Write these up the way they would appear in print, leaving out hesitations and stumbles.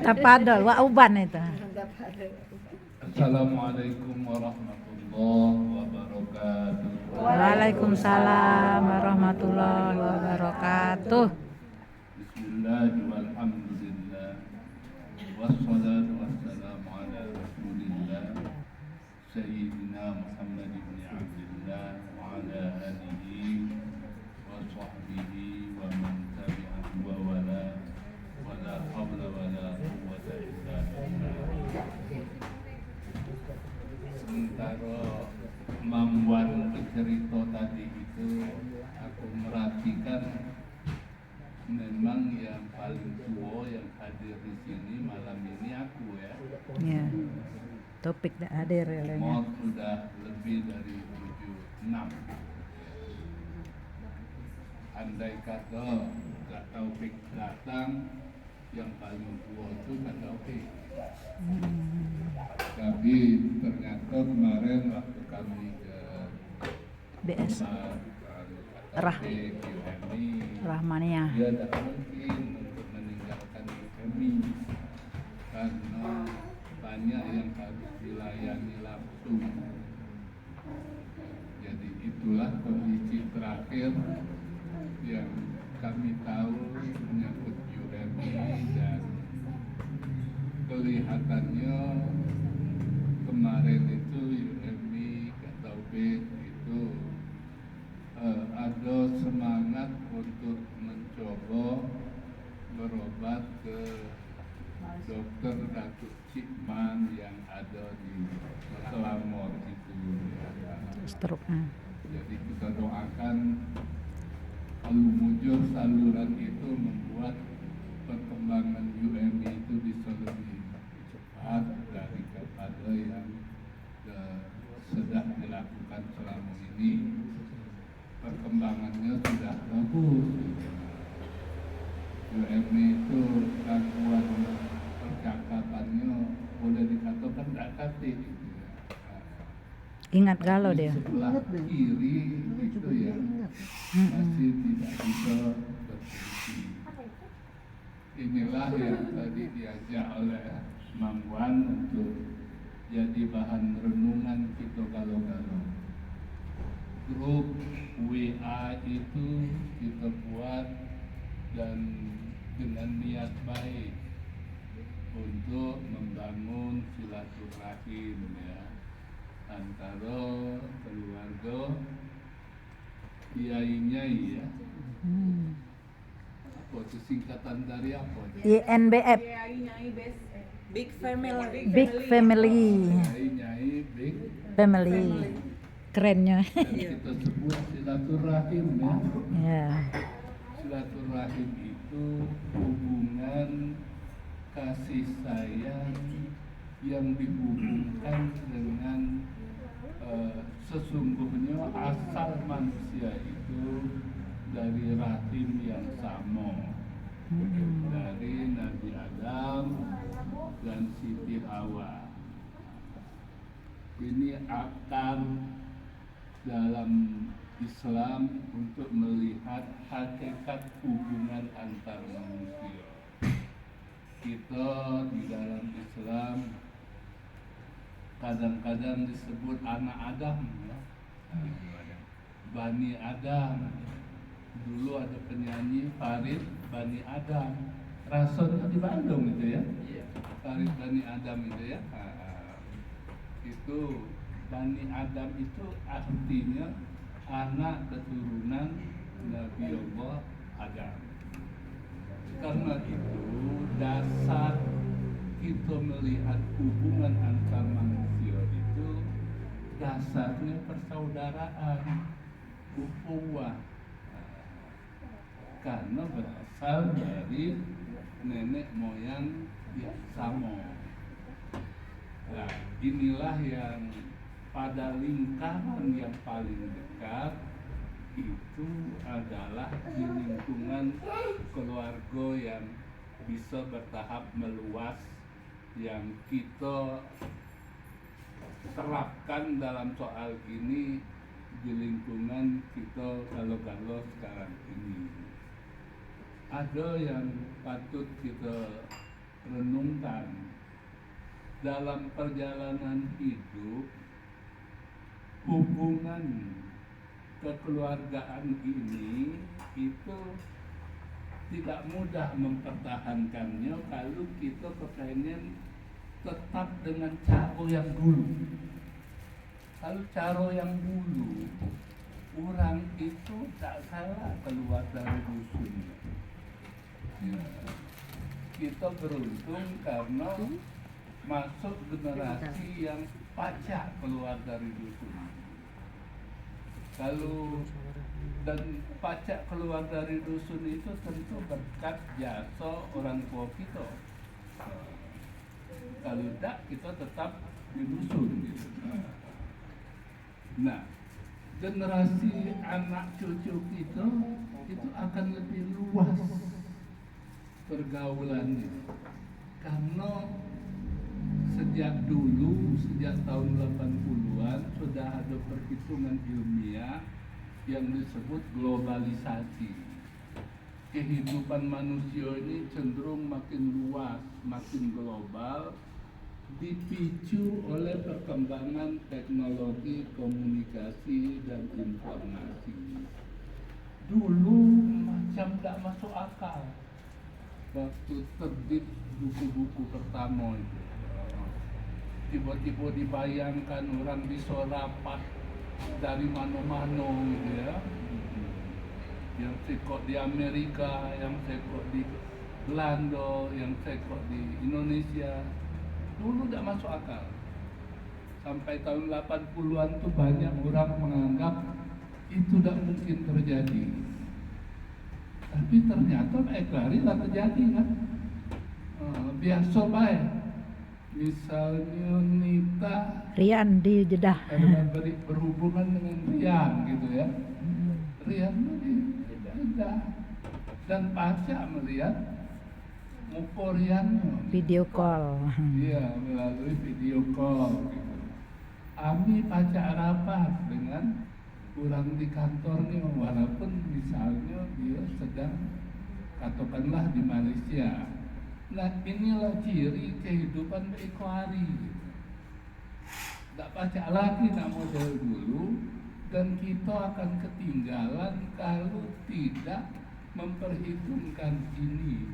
Tapadol, wa uban itu. Assalamualaikum warahmatullahi wabarakatuh. Waalaikumsalam warahmatullahi wabarakatuh. Bismillah walhamdulillah. Wassalatu wassalamu ala rasulillah Sayyidina Muhammad ibn Abdullah wa ala alihi wa sahbihi wa man tabi'ahu wa wala hawla wa la quwwata illa billah. Sementara Mamwan bercerita tadi itu, aku merhatikan memang yang paling tua yang hadir di sini malam ini aku ya. Ya. Topik dah hadir ya. Mod sudah lebih dari 76. Andai kata Kak Taufik datang, yang paling tua itu Kak Taufik. Tapi ternyata kemarin waktu kami ke BS UMI, Rahmania. dia tidak mungkin untuk meninggalkan UMI karena banyak yang harus dilayani langsung. Jadi itulah kondisi terakhir yang kami tahu menyangkut UMI, dan kelihatannya kemarin itu UMI Kak Taufik itu ada semangat untuk mencoba berobat ke dokter Datuk Cikman yang ada di Selangor itu. Stroke. Jadi kita doakan alumujur saluran itu membuat perkembangan UMI itu bisa lebih cepat daripada yang sedang dilakukan selama ini. Perkembangannya sudah bagus. UMI itu gangguan percakapannya boleh dikatakan tidak katik. Ingat galau dia. Sebelah kiri itu ya masih tidak bisa berfungsi. Inilah yang tadi diajak oleh Mang Wan untuk jadi bahan renungan kita galau-galau. Grup WA itu kita buat dan dengan niat baik untuk membangun silaturahim ya antara keluarga kiai-nyai ya. Apa itu singkatan dari apa? INBF. Big family. Big Family. Kiai-nyai big Family. Kerennya. dan kita sebut silaturahim ya. Ya. Silaturahim itu hubungan kasih sayang yang dihubungkan dengan sesungguhnya asal manusia itu dari rahim yang sama, dari Nabi Adam dan Siti Hawa. Ini akar dalam Islam untuk melihat hakikat hubungan antar manusia. Kita di dalam Islam kadang-kadang disebut anak Adam ya. Bani Adam. Dulu ada penyanyi Farid Bani Adam. Rasanya di Bandung itu ya. Farid Bani Adam itu ya. Itu Bani Adam itu artinya anak keturunan Nabi Allah Adam. Karena itu dasar kita melihat hubungan antar manusia itu dasarnya persaudaraan, ukhuwah, karena berasal dari nenek moyang yang sama. Nah, inilah yang pada lingkaran yang paling dekat itu adalah di lingkungan keluarga yang bisa bertahap meluas, yang kita terapkan dalam soal ini di lingkungan kita galau-galau sekarang ini. ada yang patut kita renungkan dalam perjalanan hidup. Hubungan kekeluargaan ini itu tidak mudah mempertahankannya kalau kita kepengen tetap dengan cara yang dulu. Kalau cara yang dulu, orang itu tak salah keluar dari dusun. Ya. Kita beruntung karena masuk generasi yang pacak keluar dari dusun. Kalau dan pacak keluar dari dusun itu tentu berkat jasa orang tua kita. Kalau tidak, kita tetap di dusun gitu. Nah, generasi anak cucu kita itu akan lebih luas pergaulannya, karena sejak dulu, sejak tahun 80-an sudah ada perhitungan ilmiah yang disebut globalisasi. Kehidupan manusia ini cenderung makin luas, makin global, dipicu oleh perkembangan teknologi komunikasi dan informasi. Dulu macam tak masuk akal waktu terbit buku-buku pertama itu. Tiba-tiba dibayangkan orang bisa rapat dari mana-mana gitu ya. Yang sekok di Amerika, yang sekok di Belanda, yang sekok di Indonesia. Dulu tidak masuk akal. Sampai tahun 80-an tuh banyak orang menganggap itu tidak mungkin terjadi. Tapi ternyata lari lah terjadi kan. Biasa baik. Misalnya Nita Rian di Jeddah. berhubungan dengan Rian gitu ya. Rian di Jeddah. Dan Pasca melihat Muporiannya Video call. iya, melalui video call gitu. Ami pacak rapat dengan orang di kantornya, walaupun misalnya dia sedang katakanlah di Malaysia. Nah, inilah ciri kehidupan ekoari. Tak pacak lagi nak model dulu, dan kita akan ketinggalan kalau tidak memperhitungkan ini.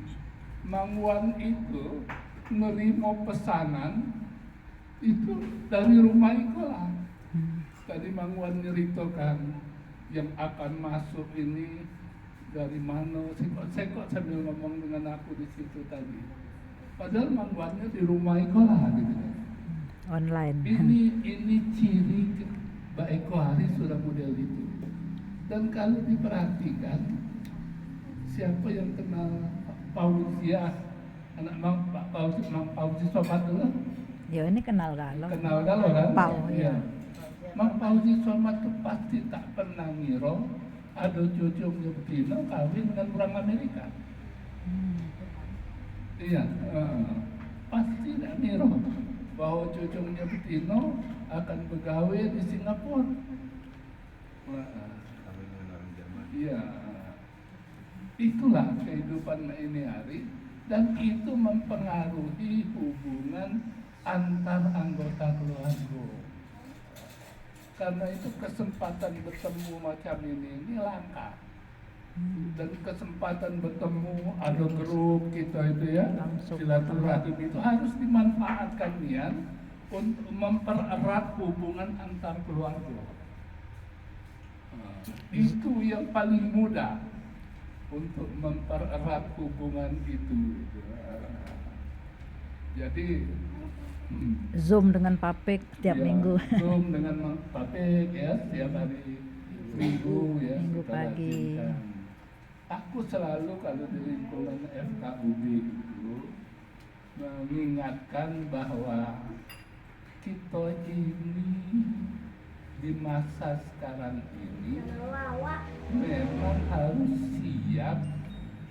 Mangwan itu nerima pesanan itu dari rumah ikolah. Tadi Mangwan nyeritakan yang akan masuk ini dari mana, sekok sambil ngomong dengan aku di situ tadi. Padahal Mangwannya di rumah ikolah gitu. Online. Ini ciri Mbak Eko Hari sudah model itu. Dan kalau diperhatikan, siapa yang kenal Fauzia, anak Pak Fauzi Somat dulu? Ya ini kenal galau. Kenal galau kan? Pau, Iya. ya. Mang Fauzi Somat itu pasti tak pernah ngira ada cucunya betina kawin dengan orang Amerika. Iya, pasti tak ngira bahwa cucunya betina akan begawe di Singapura. Iya. Itulah kehidupan ini hari, dan itu mempengaruhi hubungan antar anggota keluarga. Karena itu kesempatan bertemu macam ini langka. Dan kesempatan bertemu ada grup kita itu ya, Langsung silaturahim itu harus dimanfaatkan nian untuk mempererat hubungan antar keluarga. Itu yang paling mudah untuk mempererat hubungan itu. Jadi Zoom dengan Papek tiap ya, minggu. Zoom dengan Papek ya, setiap hari Minggu ya. Minggu kita pagi. lakukan. Aku selalu kalau di lingkungan FKUB itu mengingatkan bahwa kita ini di masa sekarang ini memang harus siap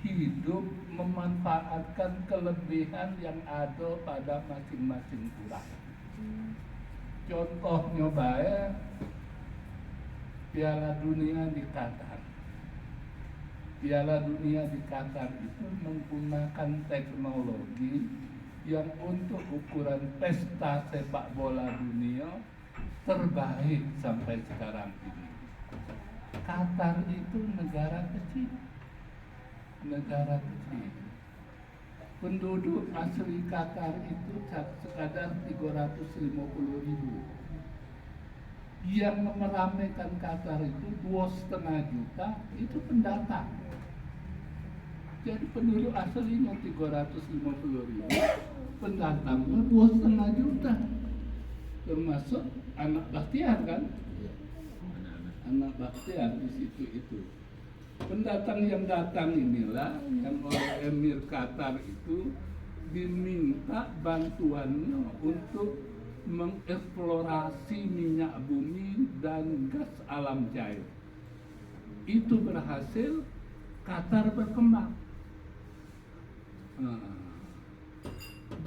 hidup memanfaatkan kelebihan yang ada pada masing-masing orang. Contohnya baik Piala Dunia di Qatar. Piala Dunia di Qatar itu menggunakan teknologi yang untuk ukuran pesta sepak bola dunia terbaik sampai sekarang ini. Qatar itu negara kecil. Penduduk asli Qatar itu sekadar 350.000. Yang meramaikan Qatar itu 2,5 juta itu pendatang. Jadi penduduk aslinya 350.000, pendatangnya 2,5 juta, termasuk anak Bakhtiar kan? Anak Bakhtiar di situ itu. Pendatang yang datang inilah yang oleh Emir Qatar itu diminta bantuannya untuk mengeksplorasi minyak bumi dan gas alam cair. Itu berhasil, Qatar berkembang.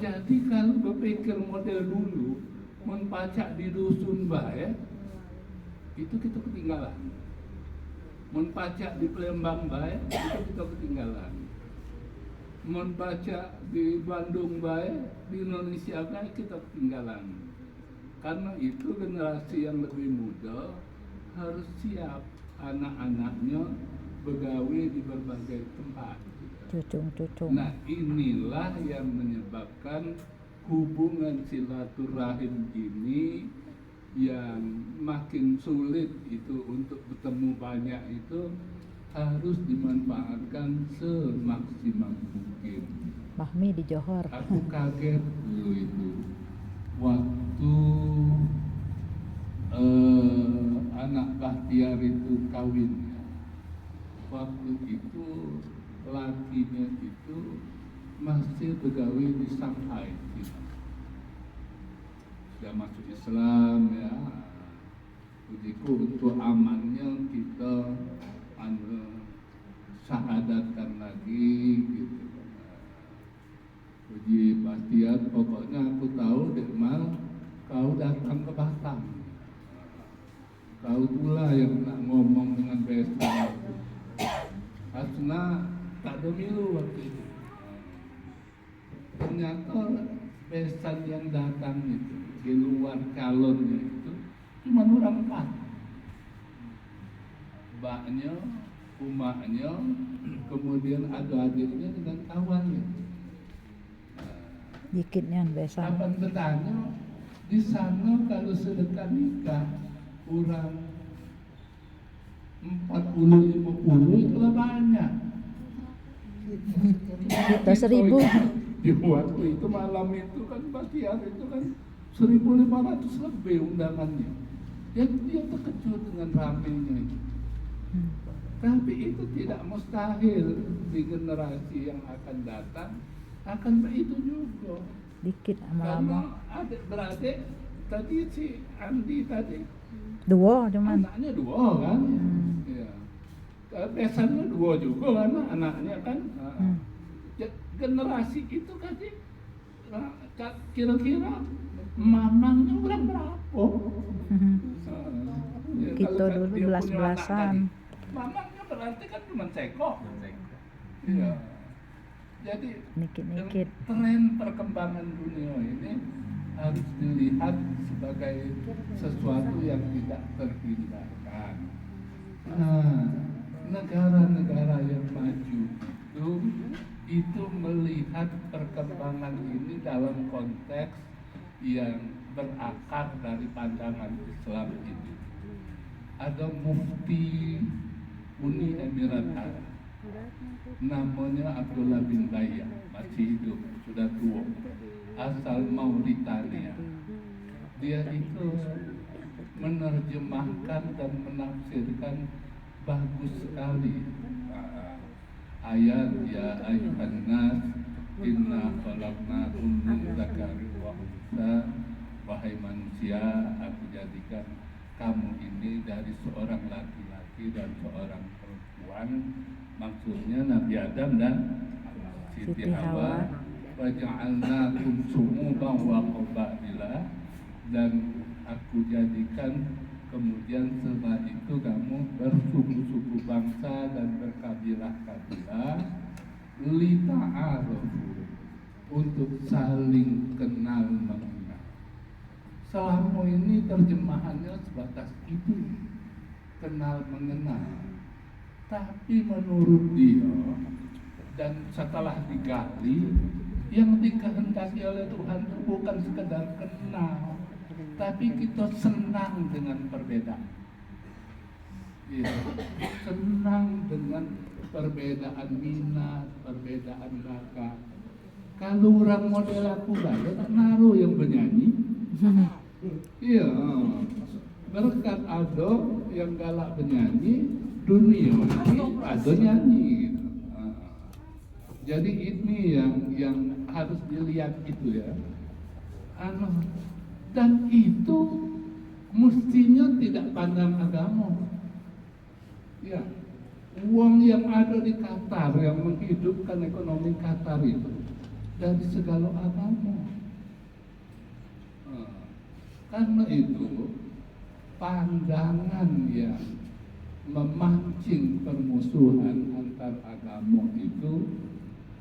Jadi kalau berpikir model dulu, menpacak di dusun bae, itu kita ketinggalan. Menpacak di Palembang bae, itu kita ketinggalan. Membaca di Bandung baik, di Indonesia baik, kita ketinggalan. Karena itu generasi yang lebih muda harus siap anak-anaknya begawi di berbagai tempat. Cucung. Nah, inilah yang menyebabkan hubungan silaturahim ini yang makin sulit itu untuk bertemu banyak itu harus dimanfaatkan semaksimal mungkin. Mahmi di Johor. Aku kaget dulu itu waktu anak Bakhtiar itu kawin. Waktu itu lakinya itu masih begawi di Shanghai, China. Sudah masuk Islam ya. Pujiku untuk amannya kita syahadatkan lagi gitu. Puji Bakhtiar, pokoknya aku tahu dek mal kau datang ke Batam. Kau pula yang nak ngomong dengan Besa. Asna tak ada milu waktu itu. Ternyata besan yang datang itu di luar calonnya itu cuma orang 4. Mbaknya, umaknya, kemudian ada adiknya dengan kawannya. Dikitnya besan. Kapan bertanya, di sana kalau sedekah nikah kurang 40-50 itulah banyak. Kita 1.000. Di waktu itu malam itu kan Bakhtiar itu kan 1.500 lebih undangannya. Jadi dia terkejut dengan ramainya itu. Tapi itu tidak mustahil di generasi yang akan datang akan begitu juga. Dikit Karena lama-lama. adik-beradik tadi si Andi tadi 2 cuman. anaknya 2 kan? Iya. Besannya 2 juga kan anaknya kan? Generasi itu kan kira-kira mamangnya orang berapa? Kita dulu belas-belasan. Mamangnya berarti kan cuma cekok. Iya. Jadi Nikit-nikit. tren perkembangan dunia ini harus dilihat sebagai sesuatu yang tidak terhindarkan. Negara-negara yang maju itu melihat perkembangan ini dalam konteks yang berakar dari pandangan Islam ini. Ada mufti Uni Emirat Arab, namanya Abdullah bin Bayyah, masih hidup, sudah tua, asal Mauritania. Dia itu menerjemahkan dan menafsirkan bagus sekali ayat ya ayyuhan nas inna khalaqnakum min dzakari wa untha, wahai manusia aku jadikan kamu ini dari seorang laki-laki dan seorang perempuan, maksudnya Nabi Adam dan Siti Hawa. Wa ja'alnakum syu'uban wa qabaila, dan aku jadikan Kemudian setelah itu kamu bersuku-suku bangsa dan berkabilah-kabilah, lita'arofu, untuk saling kenal mengenal. Selama ini terjemahannya sebatas itu, kenal mengenal. Tapi menurut dia, dan setelah digali, yang dikehendaki oleh Tuhan itu bukan sekedar kenal, tapi kita senang dengan perbedaan. Ya, senang dengan perbedaan minat, perbedaan bakat. Kalau orang model aku gaya, tak naruh yang bernyanyi. Iya, berkat ada yang galak bernyanyi, dunia ini ada nyanyi. Gitu. Jadi ini yang harus dilihat itu ya. Dan itu mestinya tidak pandang agama. Ya, uang yang ada di Qatar yang menghidupkan ekonomi Qatar itu dari segala agama. Karena itu pandangan yang memancing permusuhan antar agama itu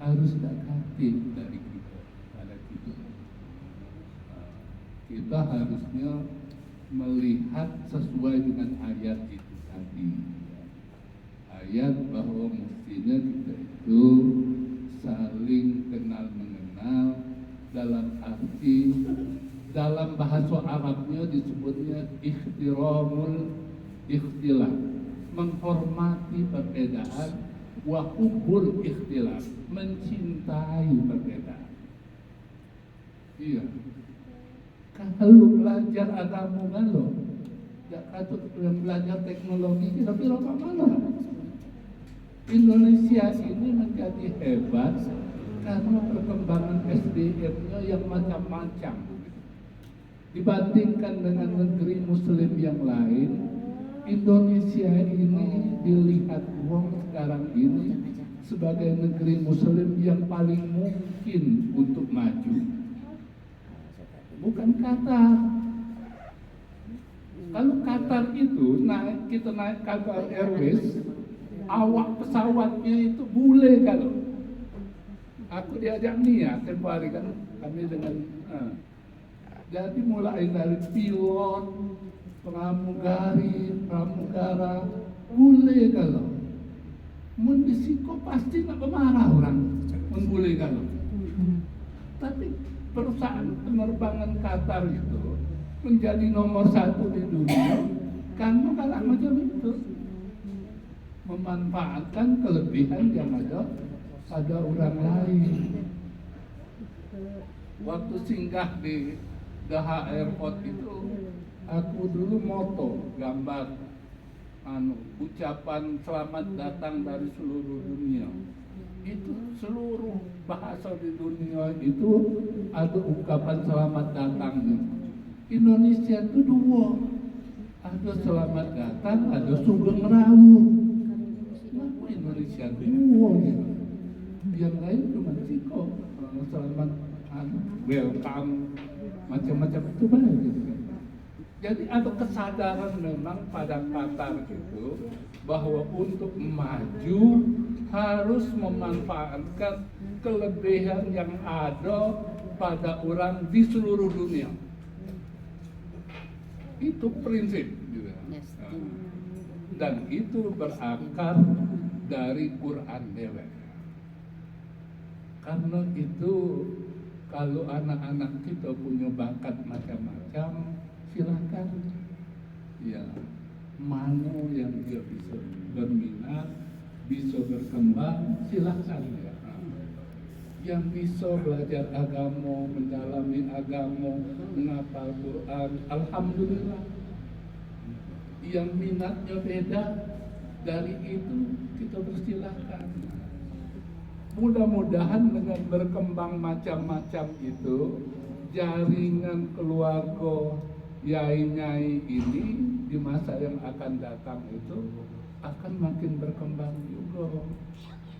harus negatif dari kita pada kita. Kita harusnya melihat sesuai dengan ayat itu tadi. Ayat bahwa mestinya kita itu saling kenal mengenal dalam arti, dalam bahasa Arabnya disebutnya ikhtiramul ikhtilaf, menghormati perbedaan, wa hubbul ikhtilaf, mencintai perbedaan. Iya. Kalau belajar agama kalau ya katut belajar teknologi kira-kira mana? Indonesia ini menjadi hebat karena perkembangan SDM-nya yang macam-macam. Dibandingkan dengan negeri Muslim yang lain, Indonesia ini dilihat uang sekarang ini sebagai negeri Muslim yang paling mungkin untuk maju. Bukan Qatar. Kalau Qatar itu kita naik Qatar Airways, awak pesawatnya itu bule kalau. Aku diajak niat tempoh hari kan kami dengan jadi mulai dari pilot, pramugari, pramugara, bule kalau. Mun disiko pasti nak bermarah orang, mun bule kalau. Tapi perusahaan penerbangan Qatar itu menjadi nomor 1 di dunia karena kalah macam itu, memanfaatkan kelebihan yang ada pada orang lain. Waktu singgah di Daha Airport itu, aku dulu moto gambar ucapan selamat datang dari seluruh dunia. Itu seluruh bahasa di dunia itu ada ungkapan selamat datang. Indonesia itu 2, ada selamat datang, ada sugeng rawu. Kenapa Indonesia 2 gitu? Yang lain cuma siko selamat welcome macam-macam itu banyak gitu. Jadi ada kesadaran memang pada Qatar itu bahwa untuk maju harus memanfaatkan kelebihan yang ada pada orang di seluruh dunia. Itu prinsip gitu. Dan itu berakar dari Quran dewek. Karena itu kalau anak-anak kita punya bakat macam-macam, silakan ya, mana yang dia bisa berminat, bisa berkembang, silakan ya. Yang bisa belajar agama, mendalami agama, menghafal Quran, alhamdulillah. Yang minatnya beda, dari itu kita bersilakan. Mudah-mudahan dengan berkembang macam-macam itu, jaringan keluarga yai-nyai ini di masa yang akan datang itu akan makin berkembang juga.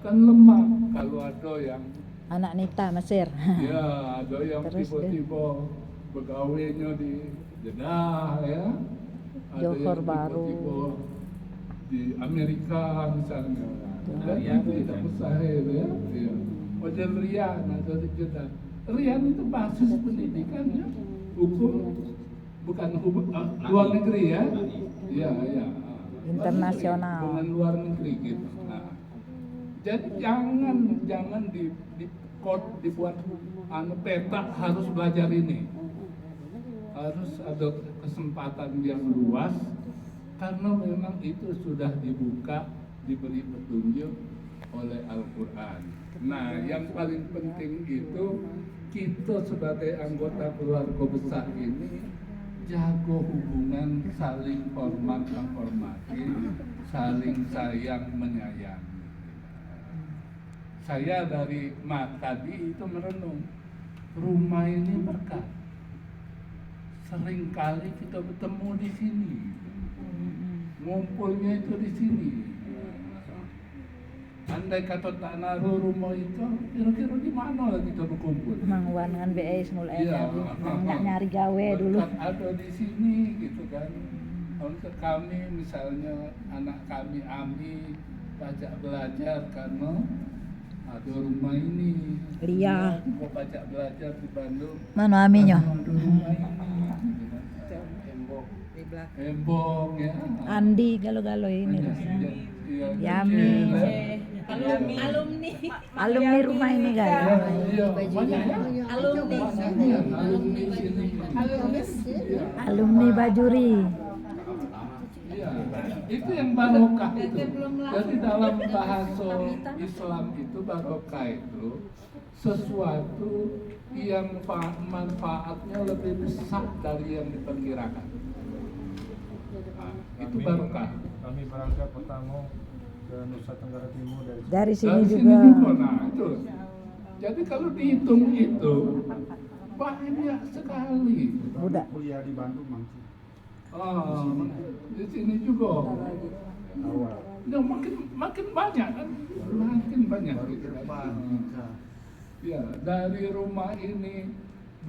Kan lemah kalau ada yang Anak Nita Mesir. ya ada yang Terus tiba-tiba begawainya di Jeddah ya, ada Johor yang Bahru. tipe-tipe di Amerika misalnya. Johor Dan Bahru. itu tidak mustahil ya. Iya. Model Rian atau kita. Rian itu basis pendidikannya hukum, bukan luar negeri ya. Iya, iya. Internasional. Dengan luar negeri gitu. Nah, jadi jangan dibuat peta harus belajar ini. Harus ada kesempatan yang luas karena memang itu sudah dibuka, diberi petunjuk oleh Al-Quran. Nah, yang paling penting itu kita sebagai anggota keluarga besar ini jago hubungan, saling hormat menghormati, saling sayang menyayangi. Saya dari tadi itu merenung, rumah ini berkah. Seringkali kita bertemu di sini, ngumpulnya itu di sini. Andai kata tak naruh rumah itu, kira-kira di mana lagi kita berkumpul? Mang Wan dengan BS mulai Iya. nyari gawe dulu. Berkat ada di sini gitu kan. Untuk kami misalnya anak kami Ami pajak belajar karena ada rumah ini. Iya. Mau pajak belajar di Bandung. Mana aminyo? Karena ada rumah ini. Gitu kan. Di belakang. Embong ya. Andi galo-galo ini. Iya, Yami. kecil, ya. Alumni rumah ini Iya, kan. iya, banyak ya. Alumni. Banyak, alumni sini. Iya. Alumni Bajuri. Iya, itu yang barokah itu. Jadi dalam bahasa Islam itu barokah itu sesuatu yang manfaatnya lebih besar dari yang diperkirakan. Nah, itu barokah. Kami berangkat pertama ke Nusa Tenggara Timur dari Dari sini Dari juga. nah itu. Jadi kalau dihitung itu banyak sekali. Budak. kuliah di Bandung Mangsi. Di sini juga. Awal. Ya, makin banyak kan, makin banyak. Gitu kan. Ya, dari rumah ini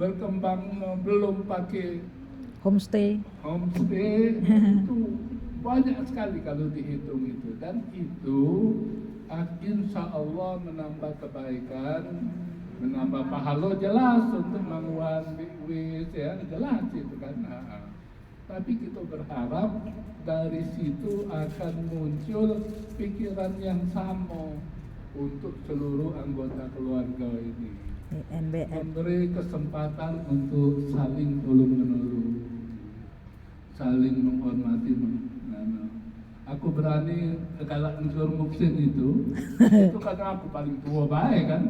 berkembang belum pakai Homestay. homestay itu banyak sekali kalau dihitung itu, dan itu insya Allah menambah kebaikan, menambah pahala jelas untuk Mangwan Wis ya, jelas itu kan. Nah, tapi kita berharap dari situ akan muncul pikiran yang sama untuk seluruh anggota keluarga ini, NBF. memberi kesempatan untuk saling tolong menolong, saling menghormati. Aku berani kalau unsur muksin itu karena aku paling tua baik kan.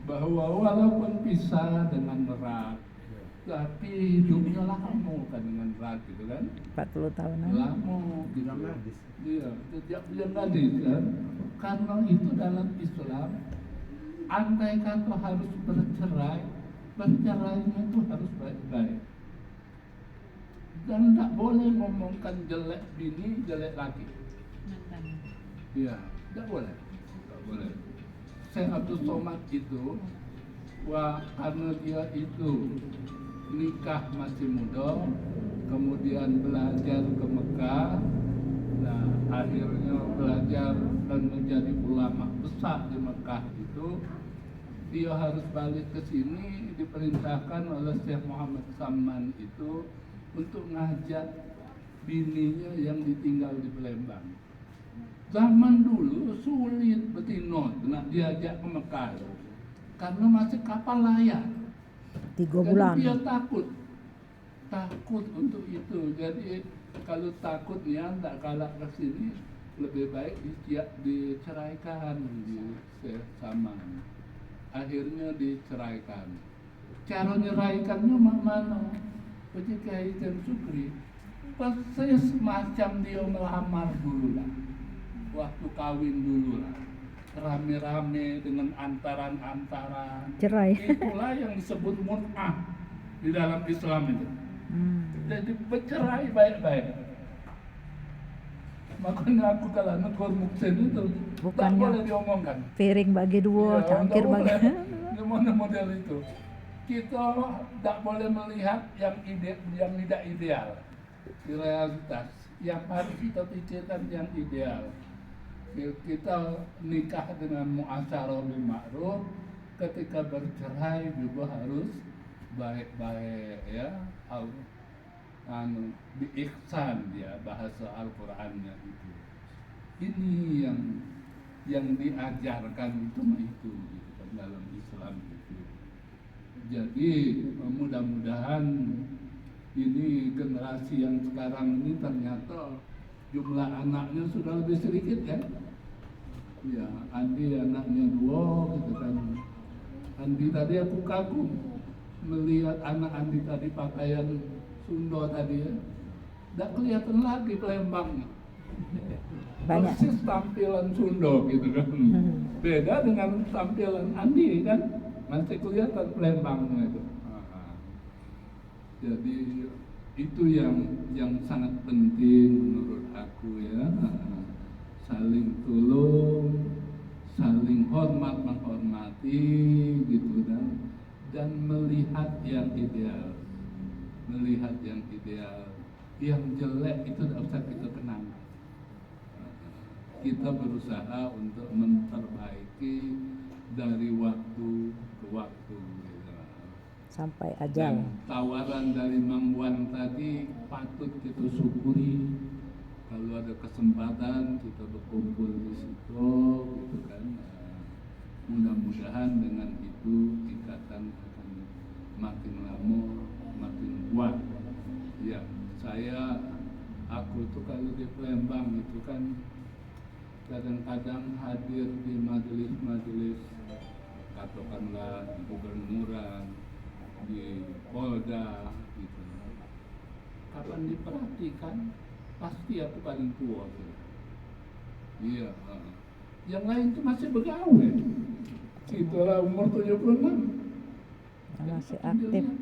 Bahwa walaupun pisah dengan berat, tapi hidupnya lama kan dengan berat gitu kan. 40 tahunan. Lama gitu. Iya, sejak yang tadi kan. Karena itu dalam Islam, andai kata harus bercerai, bercerainya itu harus baik-baik. Dan tak boleh ngomongkan jelek bini, jelek laki. Iya, tak boleh. Tak boleh. Syekh Abdul Somad itu, karena dia itu nikah masih muda, kemudian belajar ke Mekah, nah akhirnya belajar dan menjadi ulama besar di Mekah itu, dia harus balik ke sini, diperintahkan oleh Syekh Muhammad Saman itu untuk ngajak bininya yang ditinggal di Palembang. Zaman dulu sulit betino nak diajak ke Mekah karena masih kapal layar. 3 Jadi bulan. dia takut untuk itu. Jadi kalau takut ya tak galak ke sini, lebih baik diceraikan di Saman. Akhirnya diceraikan. Cara nyeraikannya mana? Seperti Kiai Sukri, pas saya semacam dia melamar dulu lah, waktu kawin dulu lah, rame-rame dengan antaran-antaran. Cerai. Itulah yang disebut mut'ah di dalam Islam itu. Jadi bercerai baik-baik. Makanya aku kalau negor muksin itu tak Bukannya boleh diomongkan. Piring bagi dua, Ya, cangkir nggak bagi. boleh. Gimana model itu? Kita tak boleh melihat yang tidak ideal. di realitas yang harus kita pikirkan yang ideal. Kita nikah dengan muasyarah bil ma'ruf, ketika bercerai juga harus baik-baik ya, bi ihsan ya, bahasa Al-Qur'annya itu. Ini yang diajarkan itu gitu kan, dalam Islam itu. Jadi mudah-mudahan ini generasi yang sekarang ini ternyata jumlah anaknya sudah lebih sedikit ya. Ya, Andi anaknya 2 gitu kan. Andi tadi aku kagum melihat anak Andi tadi pakaian Sunda tadi ya. Tidak kelihatan lagi Palembangnya. Banyak. Persis tampilan Sunda gitu kan. Beda dengan tampilan Andi kan. Masih kelihatan Palembangnya itu. Jadi itu yang sangat penting menurut aku ya. Saling tolong, saling hormat menghormati gitu kan, dan melihat yang ideal, yang jelek itu tidak usah kita kenang. Kita berusaha untuk memperbaiki dari waktu ke waktu. Sampai Dan ajal. tawaran dari Mang Wan tadi patut kita syukuri. Kalau ada kesempatan kita berkumpul di situ, gitu kan. Mudah-mudahan dengan itu ikatan akan makin lama, makin kuat. Ya, aku tuh kalau di Palembang itu kan kadang-kadang hadir di majelis-majelis, katakanlah di gubernuran, di Polda gitu. Kapan diperhatikan pasti aku paling tua tuh. Iya, yang lain tuh masih begawe. Itulah umur 76. Masih Tapi aktif. dilihat,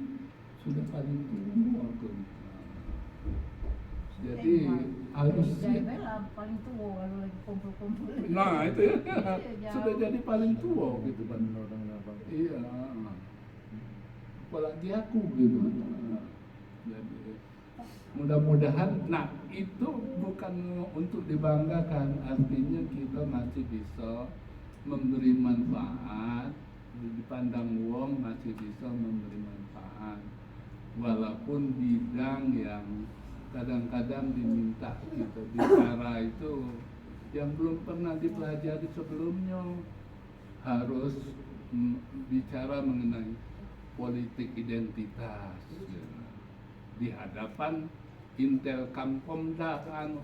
sudah paling tua tuh. Jadi harus paling tua kalau lagi kumpul-kumpul. nah itu ya sudah jadi paling tua gitu kan. Iya. Apalagi aku gitu. Jadi mudah-mudahan, nah itu bukan untuk dibanggakan, artinya kita masih bisa memberi manfaat, dipandang wong masih bisa memberi manfaat, walaupun bidang yang kadang-kadang diminta kita bicara itu yang belum pernah dipelajari sebelumnya, harus bicara mengenai politik identitas di hadapan Intel Kamkomda kan,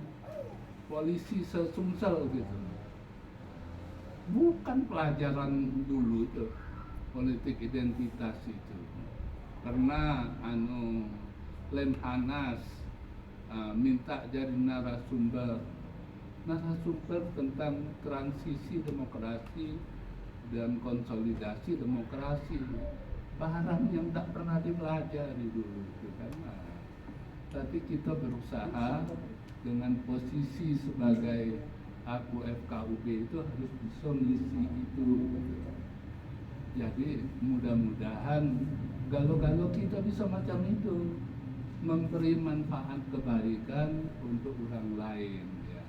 polisi sesumsel gitu. Bukan pelajaran dulu itu politik identitas itu, karena Lemhanas minta jadi narasumber tentang transisi demokrasi dan konsolidasi demokrasi, barang yang tak pernah dipelajari dulu itu kan. Tapi kita berusaha dengan posisi sebagai aku FKUB itu harus bisa mengisi itu. Jadi mudah-mudahan kalau kita bisa macam itu, memberi manfaat kebaikan untuk orang lain ya.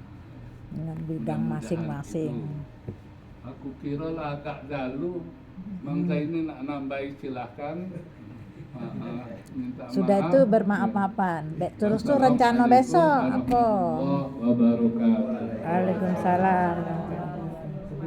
Dengan bidang Mudah-mudahan masing-masing. itu. Aku kira lah agak dalu, Mangsa ini nak nambahi silahkan. Minta Sudah maaf. itu bermaaf-maafan. Terus tuh rencana besok apa? Assalamualaikum warahmatullahi wabarakatuh. Waalaikumsalam.